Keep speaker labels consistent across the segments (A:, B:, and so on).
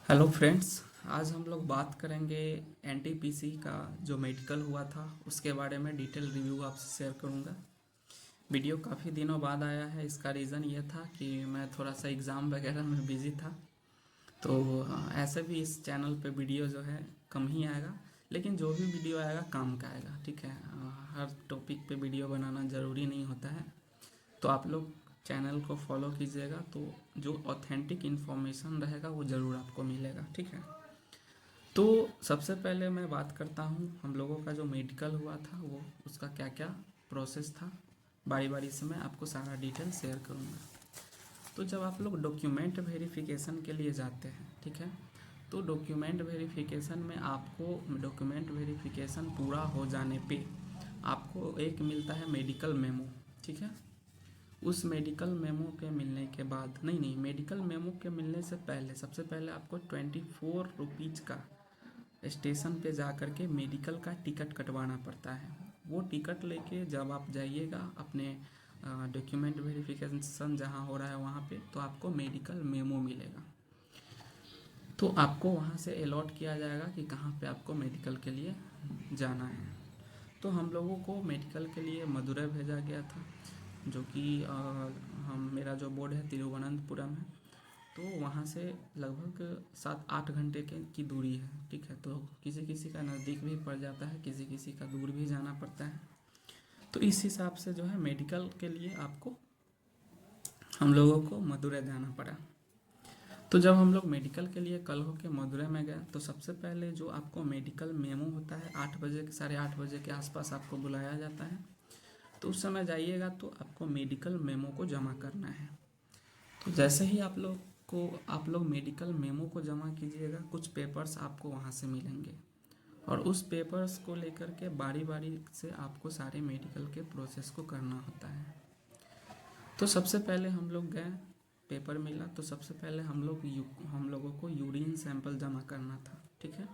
A: Hello friends. आज हम लोग बात करेंगे एनटीपीसी का जो मेडिकल हुआ था उसके बारे में डिटेल रिव्यू आपसे शेयर करूंगा। वीडियो काफ़ी दिनों बाद आया है। इसका रीज़न ये था कि मैं थोड़ा सा एग्ज़ाम वगैरह में बिज़ी था। तो ऐसे भी इस चैनल पे वीडियो जो है कम ही आएगा, लेकिन जो भी वीडियो आएगा काम का आएगा। ठीक है, हर टॉपिक पे वीडियो बनाना ज़रूरी नहीं होता है। तो आप लोग चैनल को फॉलो कीजिएगा तो जो ऑथेंटिक इन्फॉर्मेशन रहेगा वो ज़रूर आपको मिलेगा। ठीक है, तो सबसे पहले मैं बात करता हूँ हम लोगों का जो मेडिकल हुआ था वो उसका क्या क्या प्रोसेस था। बारी बारी से मैं आपको सारा डिटेल शेयर करूँगा। तो जब आप लोग डॉक्यूमेंट वेरिफिकेशन के लिए जाते हैं, ठीक है, तो डॉक्यूमेंट वेरिफिकेशन में आपको डॉक्यूमेंट वेरिफिकेशन पूरा हो जाने पे आपको एक मिलता है मेडिकल मेमो। ठीक है, उस मेडिकल मेमो के मिलने के बाद नहीं, मेडिकल मेमो के मिलने से पहले सबसे पहले आपको 24 रुपीज़ का स्टेशन पे जा कर के मेडिकल का टिकट कटवाना पड़ता है। वो टिकट लेके जब आप जाइएगा अपने डॉक्यूमेंट वेरिफिकेशन जहाँ हो रहा है वहाँ पे, तो आपको मेडिकल मेमो मिलेगा। तो आपको वहाँ से अलॉट किया जाएगा कि कहाँ पे आपको मेडिकल के लिए जाना है। तो हम लोगों को मेडिकल के लिए मदुरै भेजा गया था, जो कि हम मेरा जो बोर्ड है तिरुवनंतपुरम है। तो वहाँ से लगभग 7-8 घंटे की दूरी है। ठीक है, तो किसी किसी का नज़दीक भी पड़ जाता है, किसी किसी का दूर भी जाना पड़ता है। तो इस हिसाब से जो है मेडिकल के लिए आपको हम लोगों को मदुरै जाना पड़ा। तो जब हम लोग मेडिकल के लिए कल हो के मदुरै में गए तो सबसे पहले जो आपको मेडिकल मेमो होता है 8 बजे, 8:30 बजे के आसपास आपको बुलाया जाता है। तो उस समय जाइएगा तो आपको मेडिकल मेमो को जमा करना है। तो जैसे ही आप लोग मेडिकल मेमो को जमा कीजिएगा, कुछ पेपर्स आपको वहाँ से मिलेंगे और उस पेपर्स को लेकर के बारी बारी से आपको सारे मेडिकल के प्रोसेस को करना होता है। तो सबसे पहले हम लोग गए, पेपर मिला तो सबसे पहले हम लोगों को यूरिन सैंपल जमा करना था। ठीक है,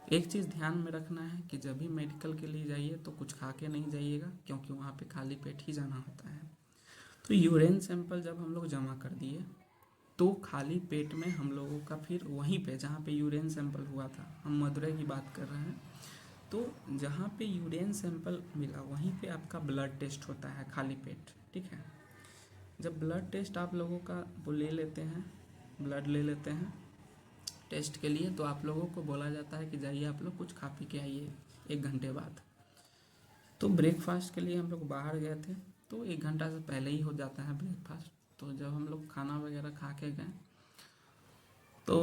A: एक चीज़ ध्यान में रखना है कि जब भी मेडिकल के लिए जाइए तो कुछ खा के नहीं जाइएगा, क्योंकि वहाँ पे खाली पेट ही जाना होता है। तो यूरिन सैंपल जब हम लोग जमा कर दिए तो खाली पेट में हम लोगों का फिर वहीं पे जहाँ पे यूरिन सैंपल हुआ था, हम मदुरै की बात कर रहे हैं, तो जहाँ पे यूरिन सैंपल मिला वहीं पे आपका ब्लड टेस्ट होता है खाली पेट। ठीक है, जब ब्लड टेस्ट आप लोगों का वो ले लेते हैं, ब्लड ले लेते हैं टेस्ट के लिए, तो आप लोगों को बोला जाता है कि जाइए आप लोग कुछ खा पी के आइए 1 घंटे बाद। तो ब्रेकफास्ट के लिए हम लोग बाहर गए थे, तो 1 घंटा से पहले ही हो जाता है ब्रेकफास्ट। तो जब हम लोग खाना वगैरह खा के गए तो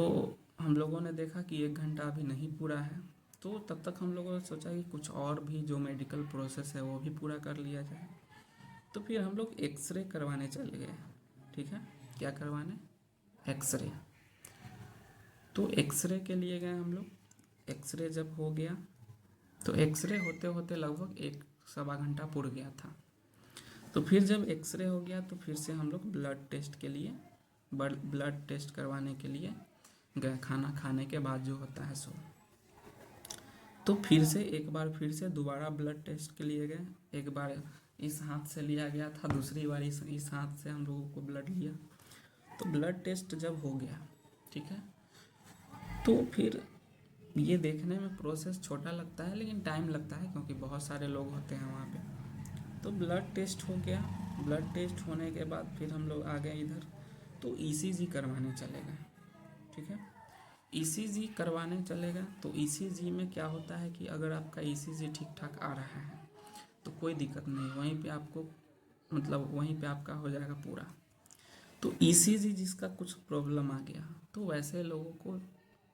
A: हम लोगों ने देखा कि 1 घंटा अभी नहीं पूरा है। तो तब तक हम लोगों ने सोचा कि कुछ और भी जो मेडिकल प्रोसेस है वो भी पूरा कर लिया जाए। तो फिर हम लोग एक्सरे करवाने चले गए। ठीक है, क्या करवाने? एक्सरे। तो एक्सरे के लिए गए हम लोग। एक्सरे जब हो गया तो एक्सरे होते होते लगभग 1-1.25 घंटा पुर गया था। तो फिर जब एक्सरे हो गया तो फिर से हम लोग ब्लड टेस्ट के लिए ब्लड टेस्ट करवाने के लिए गए, खाना खाने के बाद जो होता है सो। तो फिर से एक बार फिर से दोबारा ब्लड टेस्ट के लिए गए। एक बार इस हाथ से लिया गया था, दूसरी बार इस हाथ से हम लोगों को ब्लड लिया। तो ब्लड टेस्ट जब हो गया, ठीक है, तो फिर ये देखने में प्रोसेस छोटा लगता है लेकिन टाइम लगता है, क्योंकि बहुत सारे लोग होते हैं वहाँ पे। तो ब्लड टेस्ट हो गया। ब्लड टेस्ट होने के बाद फिर हम लोग आ गए इधर, तो ईसीजी करवाने चले गए। ठीक है, ईसीजी करवाने चले गए। तो ईसीजी में क्या होता है कि अगर आपका ईसीजी ठीक ठाक आ रहा है तो कोई दिक्कत नहीं, वहीं पे आपको मतलब वहीं पे आपका हो जाएगा पूरा। तो ईसीजी जिसका कुछ प्रॉब्लम आ गया तो वैसे लोगों को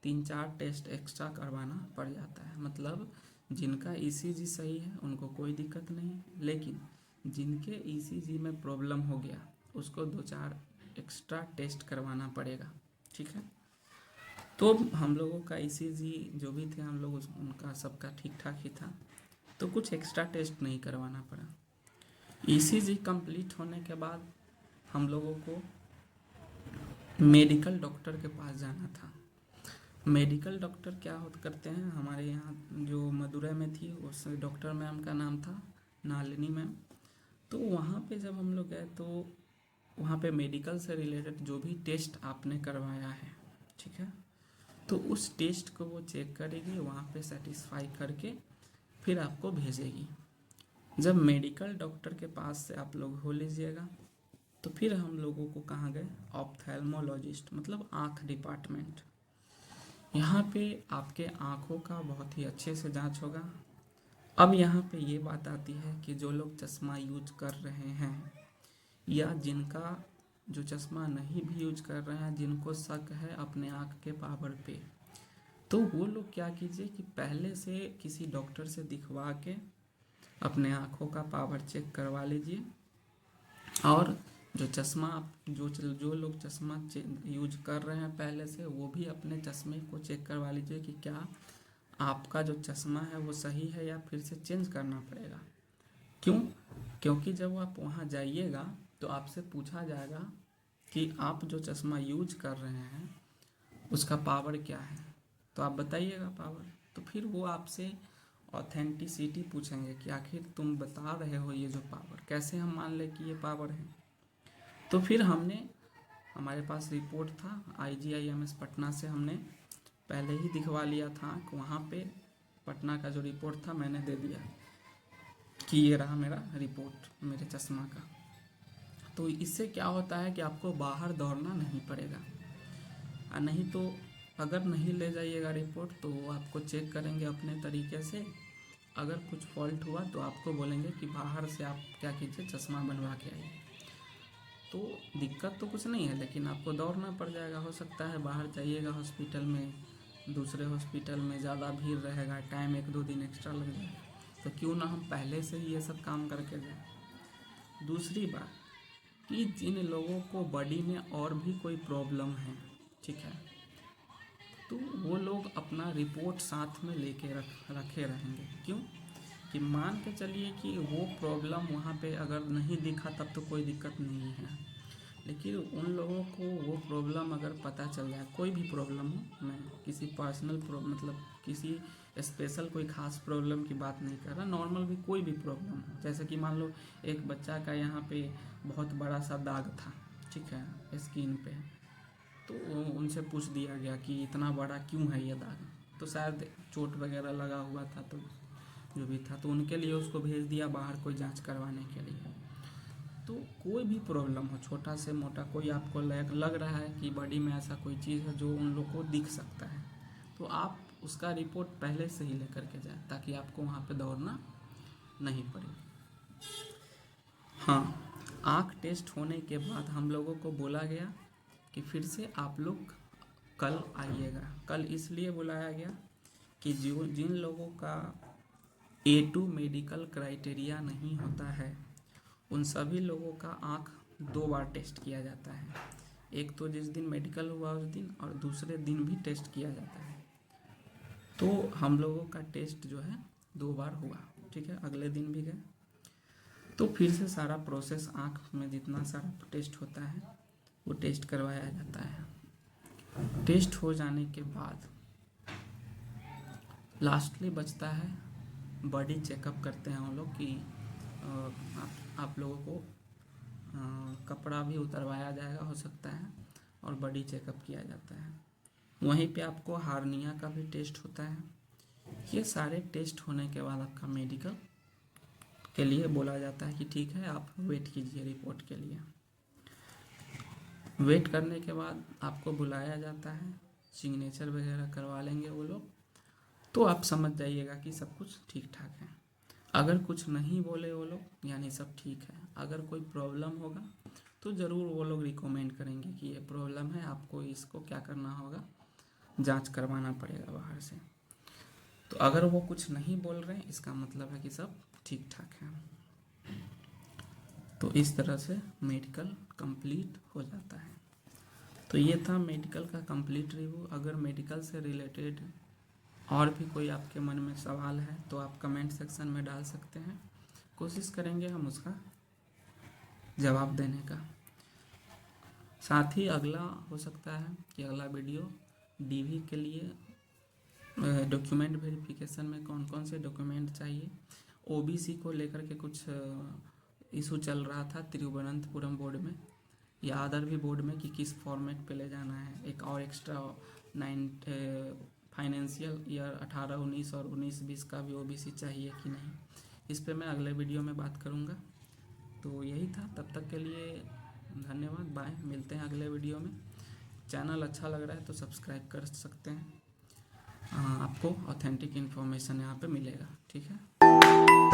A: 3-4 टेस्ट एक्स्ट्रा करवाना पड़ जाता है। मतलब जिनका ईसीजी सही है उनको कोई दिक्कत नहीं है, लेकिन जिनके ईसीजी में प्रॉब्लम हो गया उसको 2-4 एक्स्ट्रा टेस्ट करवाना पड़ेगा। ठीक है, तो हम लोगों का ईसीजी जो भी थे हम लोग उनका सबका ठीक ठाक ही था, तो कुछ एक्स्ट्रा टेस्ट नहीं करवाना पड़ा। ईसीजी कंप्लीट होने के बाद हम लोगों को मेडिकल डॉक्टर के पास जाना था। मेडिकल डॉक्टर क्या होता करते हैं, हमारे यहाँ जो मदुरै में थी उस डॉक्टर मैम का नाम था नालिनी मैम। तो वहाँ पे जब हम लोग गए तो वहाँ पे मेडिकल से रिलेटेड जो भी टेस्ट आपने करवाया है, ठीक है, तो उस टेस्ट को वो चेक करेगी, वहाँ पे सेटिस्फाई करके फिर आपको भेजेगी। जब मेडिकल डॉक्टर के पास से आप लोग हो लीजिएगा, तो फिर हम लोगों को कहाँ गए, ऑप्थेल्मोलॉजिस्ट मतलब आँख डिपार्टमेंट। यहाँ पे आपके आँखों का बहुत ही अच्छे से जांच होगा। अब यहाँ पे ये बात आती है कि जो लोग चश्मा यूज कर रहे हैं या जिनका जो चश्मा नहीं भी यूज कर रहे हैं, जिनको शक है अपने आँख के पावर पे, तो वो लोग क्या कीजिए कि पहले से किसी डॉक्टर से दिखवा के अपने आँखों का पावर चेक करवा लीजिए। और जो चश्मा जो लोग चश्मा यूज कर रहे हैं पहले से, वो भी अपने चश्मे को चेक करवा लीजिए कि क्या आपका जो चश्मा है वो सही है या फिर से चेंज करना पड़ेगा। क्यों? क्योंकि जब आप वहाँ जाइएगा तो आपसे पूछा जाएगा कि आप जो चश्मा यूज कर रहे हैं उसका पावर क्या है, तो आप बताइएगा पावर। तो फिर वो आपसे ऑथेंटिसिटी पूछेंगे कि आखिर तुम बता रहे हो ये जो पावर, कैसे हम मान लें कि ये पावर है। तो फिर हमारे पास रिपोर्ट था IGIMS पटना से, हमने पहले ही दिखवा लिया था। वहाँ पे पटना का जो रिपोर्ट था मैंने दे दिया कि ये रहा मेरा रिपोर्ट मेरे चश्मा का। तो इससे क्या होता है कि आपको बाहर दौड़ना नहीं पड़ेगा। और नहीं तो अगर नहीं ले जाइएगा रिपोर्ट तो वो आपको चेक करेंगे अपने तरीके से। अगर कुछ फॉल्ट हुआ तो आपको बोलेंगे कि बाहर से आप क्या कीजिए, चश्मा बनवा के आइए। तो दिक्कत तो कुछ नहीं है, लेकिन आपको दौड़ना पड़ जाएगा। हो सकता है बाहर जाइएगा हॉस्पिटल में, दूसरे हॉस्पिटल में ज़्यादा भीड़ रहेगा, टाइम 1-2 दिन एक्स्ट्रा लग जाएगा। तो क्यों ना हम पहले से ही ये सब काम करके जाए। दूसरी बात कि जिन लोगों को बॉडी में और भी कोई प्रॉब्लम है, ठीक है, तो वो लोग अपना रिपोर्ट साथ में लेके रखे रहेंगे। क्यों? कि मान के चलिए कि वो प्रॉब्लम वहाँ पे अगर नहीं दिखा तब तो कोई दिक्कत नहीं है, लेकिन उन लोगों को वो प्रॉब्लम अगर पता चल जाए, कोई भी प्रॉब्लम हो, मैं किसी पर्सनल मतलब किसी स्पेशल कोई खास प्रॉब्लम की बात नहीं कर रहा, नॉर्मल भी कोई भी प्रॉब्लम हो। जैसे कि मान लो एक बच्चा का यहाँ पे बहुत बड़ा सा दाग था, ठीक है, स्किन पे, तो उनसे पूछ दिया गया कि इतना बड़ा क्यों है ये दाग, तो शायद चोट वगैरह लगा हुआ था, तो जो भी था, तो उनके लिए उसको भेज दिया बाहर कोई जांच करवाने के लिए। तो कोई भी प्रॉब्लम हो, छोटा से मोटा, कोई आपको लग रहा है कि बॉडी में ऐसा कोई चीज़ है जो उन लोग को दिख सकता है, तो आप उसका रिपोर्ट पहले से ही लेकर के जाए ताकि आपको वहाँ पे दौड़ना नहीं पड़े। हाँ, आँख टेस्ट होने के बाद हम लोगों को बोला गया कि फिर से आप लोग कल आइएगा। कल इसलिए बुलाया गया कि जिन लोगों का A2 मेडिकल क्राइटेरिया नहीं होता है, उन सभी लोगों का आँख 2 बार टेस्ट किया जाता है। एक तो जिस दिन मेडिकल हुआ उस दिन, और दूसरे दिन भी टेस्ट किया जाता है। तो हम लोगों का टेस्ट जो है 2 बार हुआ, ठीक है, अगले दिन भी गए। तो फिर से सारा प्रोसेस, आँख में जितना सारा टेस्ट होता है वो टेस्ट करवाया जाता है। टेस्ट हो जाने के बाद लास्टली बचता है बॉडी चेकअप करते हैं हम लोग कि आप लोगों को कपड़ा भी उतरवाया जाएगा हो सकता है, और बॉडी चेकअप किया जाता है। वहीं पे आपको हार्निया का भी टेस्ट होता है। ये सारे टेस्ट होने के बाद आपका मेडिकल के लिए बोला जाता है कि ठीक है, आप वेट कीजिए रिपोर्ट के लिए। वेट करने के बाद आपको बुलाया जाता है, सिग्नेचर वगैरह करवा लेंगे वो लोग, तो आप समझ जाइएगा कि सब कुछ ठीक ठाक है। अगर कुछ नहीं बोले वो लोग, यानी सब ठीक है। अगर कोई प्रॉब्लम होगा तो ज़रूर वो लोग रिकमेंड करेंगे कि ये प्रॉब्लम है, आपको इसको क्या करना होगा, जांच करवाना पड़ेगा बाहर से। तो अगर वो कुछ नहीं बोल रहे हैं, इसका मतलब है कि सब ठीक ठाक है। तो इस तरह से मेडिकल कंप्लीट हो जाता है। तो ये था मेडिकल का कंप्लीट रिव्यू। अगर मेडिकल से रिलेटेड और भी कोई आपके मन में सवाल है तो आप कमेंट सेक्शन में डाल सकते हैं, कोशिश करेंगे हम उसका जवाब देने का। साथ ही अगला हो सकता है कि अगला वीडियो DV के लिए डॉक्यूमेंट वेरिफिकेशन में कौन कौन से डॉक्यूमेंट चाहिए, OBC को लेकर के कुछ इशू चल रहा था तिरुवनंतपुरम बोर्ड में या अदर भी बोर्ड में कि किस फॉर्मेट पे ले जाना है, एक और एक्स्ट्रा फाइनेंशियल ईयर 18-19 और 19-20 का भी ओबीसी चाहिए कि नहीं, इस पे मैं अगले वीडियो में बात करूँगा। तो यही था, तब तक के लिए धन्यवाद, बाय, मिलते हैं अगले वीडियो में। चैनल अच्छा लग रहा है तो सब्सक्राइब कर सकते हैं, आपको ऑथेंटिक इन्फॉर्मेशन यहाँ पे मिलेगा। ठीक है।